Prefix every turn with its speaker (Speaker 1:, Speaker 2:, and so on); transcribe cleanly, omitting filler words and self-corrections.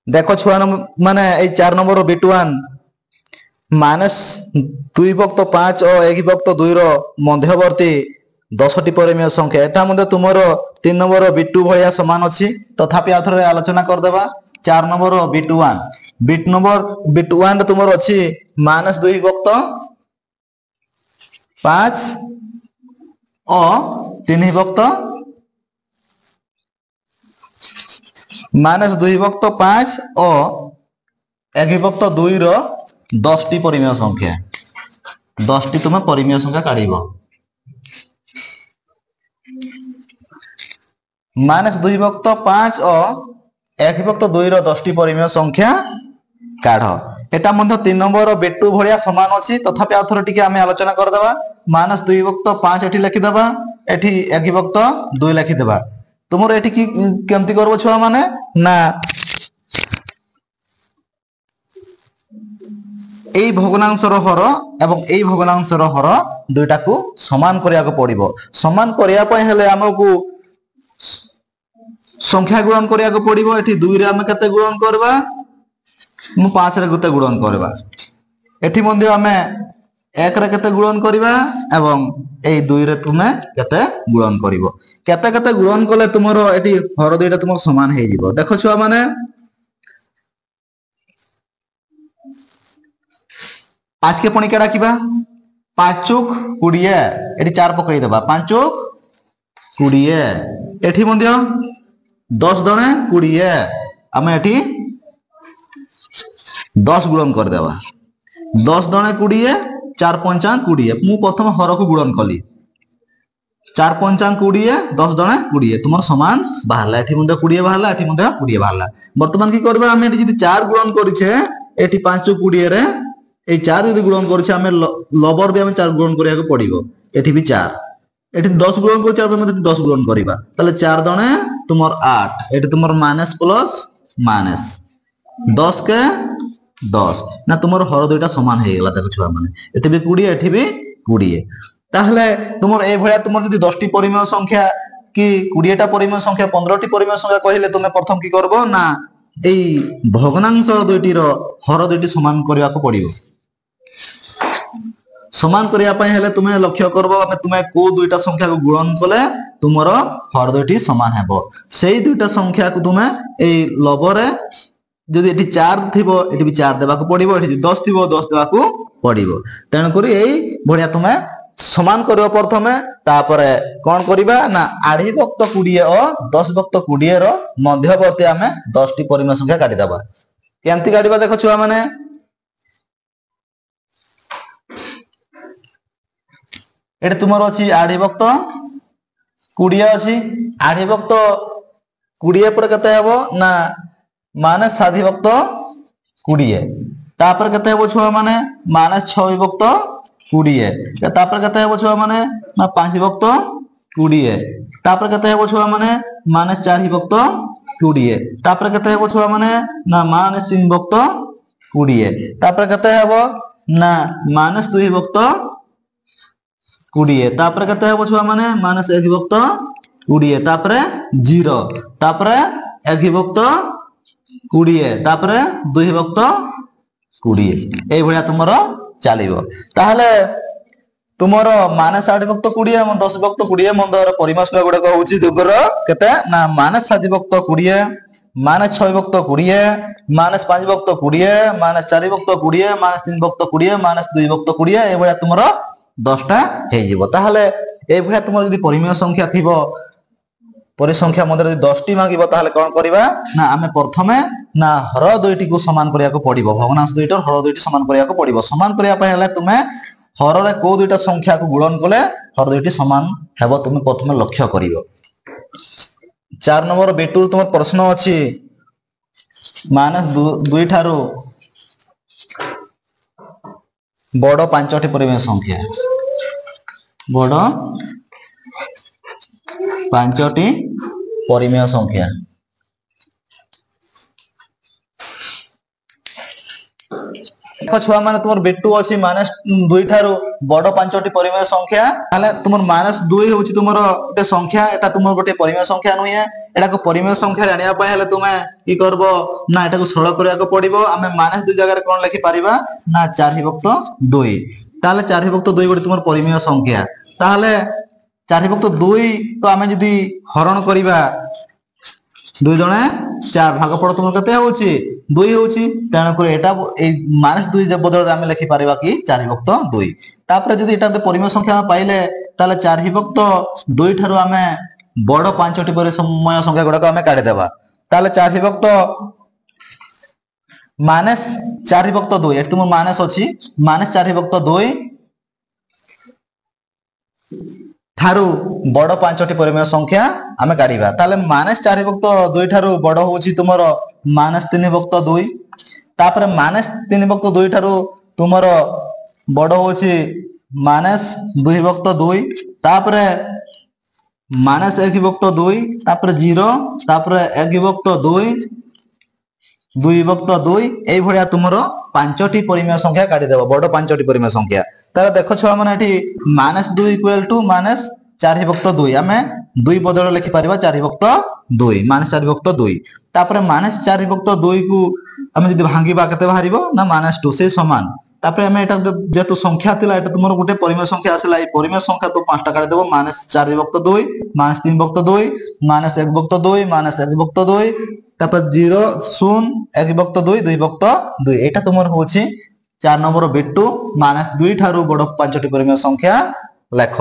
Speaker 1: देखो छुआ माने 4 नंबर B1 माइनस 2/5 और 1/2 मध्यवर्ती 10टी परिमेय संख्या एटा मध्य तुमर 3 नंबर B2 भलिया समान अछि तथापि आथरे आलोचना कर देबा 4 नंबर B1 तुमर अछि माइनस 2/5 और 2/5 और 1/2 10टी परिमेय संख्या 10टी तुम परिमेय संख्या काढिबो -2/5 और 1/2 10टी परिमेय संख्या काढ एटा मध्य 3 नंबर B2 भलिया समान अछि तथापि आथर टिके आमे आलोचना कर देबा -2/5 एठी लिखि देबा एठी 1/2 लिखि देबा तुमर एठी की केमति करबो छुआ माने ना এই ভগ্নাংশৰ হৰ এবং এই ভগ্নাংশৰ হৰ দুইটাকু সমান করিয়াको পড়িবো সমান করিয়া পই হেলে আমকু সংখ্যা গুণন করিয়াको পড়িবো এठी 2 रे ଆମେ কেতে গুণন करबा मु 5 रे केते गुणन करबा एठी मध्य आमे 1 रे केते गुणन करबा एवं एई 2 रे तुमे केते गुणन करिवो केते केते गुणन कले तुमरो एठी हर दुइटा तुमर समान हे जिवो देखो छुआ माने आज के पुणी के डाकिबा 5 चुक 20 एठी 4 पकई देबा 5 चुक 20 एठी मध्य 10 दणे 20 आमे एठी 10 गुणन कर देबा 10 दणे 20 4 पंचा 20 मु प्रथम हर को गुणन कली 4 पंचा 20 10 दणे 20 तुमर समान बाहरला एठी मध्य 20 बाहरला एठी मध्य 20 बाहरला वर्तमान की करबा आमे एठी जदी 4 गुणन करिछे एठी 5 चुक 20 रे ए 4 यदि गुणन करिछे आमे लबर भी आमे 4 गुणन करिया को पड़िबो एठी भी 4 एठी 10 गुणन करिछे आमे 10 गुणन करिबा तले 4 दणे तुमर 8 एठी तुमर माइनस प्लस माइनस 10 के 10 ना तुमर हर दुइटा समान हे गेला देखो छुआ माने एठी भी 20 एठी भी 20 ताहले तुमर ए भलिया तुमर जदी 10 टी परिमेय संख्या कि 20 टा परिमेय संख्या 15 टी परिमेय संख्या कहिले तुमे प्रथम की करबो ना एई भग्नांश दुइटी रो हर दुइटी समान करिया को पड़िबो समान करिया पय हेले तुमे लक्ष्य करबो तुमे को दुइटा संख्या को गुणन कले तुमरो हर दुइटी समान हेबो सेही दुइटा संख्या को तुमे एई लबरे जदि एठी 4 थिबो एठी भी 4 देबा को पड़िबो एठी 10 थिबो 10 देबा को पड़िबो तेन करी एई भडिया तुमे समान करियो प्रथमे तापरे कोन करिबा ना 8/20 और 10/20 रो मध्यवर्ती आमे 10 टी परिमेय संख्या काटि देबा केमति काटिबा देखो छुआ माने एठी तुमर अछि 8/20 अछि 8/20 पर कते हेबो ना माइनस 7/20 तापर कते हेबो छुआ माने माइनस 6/20 तापर कते हेबो छुआ माने ना 5/20 तापर कते हेबो छुआ माने माइनस 4/20 तापर कते हेबो छुआ माने ना माइनस 3/20 तापर कते हेबो ना माइनस 2/20 तापर कते हेबो छुआ माने माइनस 1/20 तापर 0 तापर 1/20 तापर 2/20 ए भलिया तुमरो चलिबो ताहले तुमरो माइनस 8/20 और 10/20 मंदर परिमेय संख्या गुडा होउची दुगर केते ना minus 7/20 minus 6/20 minus 5/20 minus 4/20 minus 3/20 minus 2/20 ए भलिया तुमरो 10 टा हे जिवो ताहले ए भलिया तुमरो जदी परिमेय संख्या थिबो परिसंख्या मध्य 10 टी मागिबो ताहले कोन करिबा ना आमे प्रथमे ना हर दुइटी को समान करिया को पड़िबो भग्नांश दुइटर हर दुइटी समान करिया को पड़िबो समान करिया पय हले तुमे हर रे को दुइटा संख्या को गुणन कले हर दुइटी समान हेबो तुमे प्रथमे लक्ष्य करिवो 4 नंबर B2 तुम प्रश्न अछि -2 ठारो बड़ 5 टी परिमेय संख्या बड़ 5 टी परिमेय संख्या ଦେଖ ଛୁଆ ମାନେ ତୁମର ବିଟୁ ଅଛି -2 ଠାରୁ ବଡ 5ଟି ପରିମେୟ ସଂଖ୍ୟା, ତାହେଲେ ତୁମର -2 ହେଉଛି ତୁମର ଗୋଟେ ସଂଖ୍ୟା, এটা ତୁମର ଗୋଟେ ପରିମେୟ ସଂଖ୍ୟା ନୁହେଁ। ଏଟାକୁ ପରିମେୟ ସଂଖ୍ୟା ଜାଣିବା ପାଇଁ ହେଲେ ତୁମେ কি করব না এটাକୁ ସରଳ କରିବାକୁ ପଡିବ। ଆମେ -2 ଜାଗାରେ କଣ ଲେଖି ପାରିବା ନା 4/2। তাহলে 4/2 ଗୋଟେ ତୁମର ପରିମେୟ ସଂଖ୍ୟା। ତାହେଲେ 4/2 তো ଆମେ ଯଦି ହରଣ କରିବା 2 ଜଣେ 4 ଭାଗଫଳ ତୁମର କେତେ ହେଉଛି 2 ହେଉଛି। ତେଣୁ କରି এটা এই -2 ବଦଳରେ ଆମେ ଲେଖି ପାରିବା କି 4/2। ତାପରେ ଯଦି এটা ଗୋଟେ ପରିମେୟ ସଂଖ୍ୟା ପାଇଲେ ତାହେଲେ 4/2 ଠାରୁ ଆମେ ବଡ 5ଟି ପରିମେୟ ସଂଖ୍ୟା ଗୁଡାକ ଆମେ କାଢି ଦେବା। ତାହେଲେ 4/2 ଏଠି ତୁମ ମାଇନସ ଅଛି -4/2 ଠାରୁ ବଡ 5ଟି ପରିମେୟ ସଂଖ୍ୟା ଆମେ କାଢିବା। ତାହେଲେ -4/2 ଠାରୁ ବଡ ହେଉଛି ତୁମର -3/2। ତାପରେ -3/2 ଠାରୁ ତୁମର ବଡ ହେଉଛି -2/2। ତାପରେ -1/2, ତାପରେ 0, ତାପରେ 1/2, 2/2 এইভଳିଆ ତୁମର 5ଟି ପରିମେୟ ସଂଖ୍ୟା କାଢିଦେବ, ବଡ 5ଟି ପରିମେୟ ସଂଖ୍ୟା। ତାହେଲେ ଦେଖ ଛୁଆ ମାନେ ଏଠି -2 = -4/2 ଆମେ 2 ବଦଳରେ ଲେଖି ପାରିବା 4/2 -4/2। ତାପରେ -4/2 କୁ ଆମେ ଯଦି ଭାଙ୍ଗିବା କେତେ ବାହାରିବ ନା -2 ସେ ସମାନ। ତାପରେ ଆମେ এটা যেহেতু সংখ্যা ଥିଲା এটা তোমার ଗୋଟେ ପରିମେୟ ସଂଖ୍ୟା ଆସିଲା, এই ପରିମେୟ ସଂଖ୍ୟା তো 5টা কাটি দেব -4/2 -3/2 -1/2 -1/2 তারপর 0 0 1/2 2/2 এটা তোমার হচ্ছে 4 নম্বর বিটু -2 ଠାରୁ ବଡ 5ଟି ପରିମେୟ ସଂଖ୍ୟା ଲେଖ।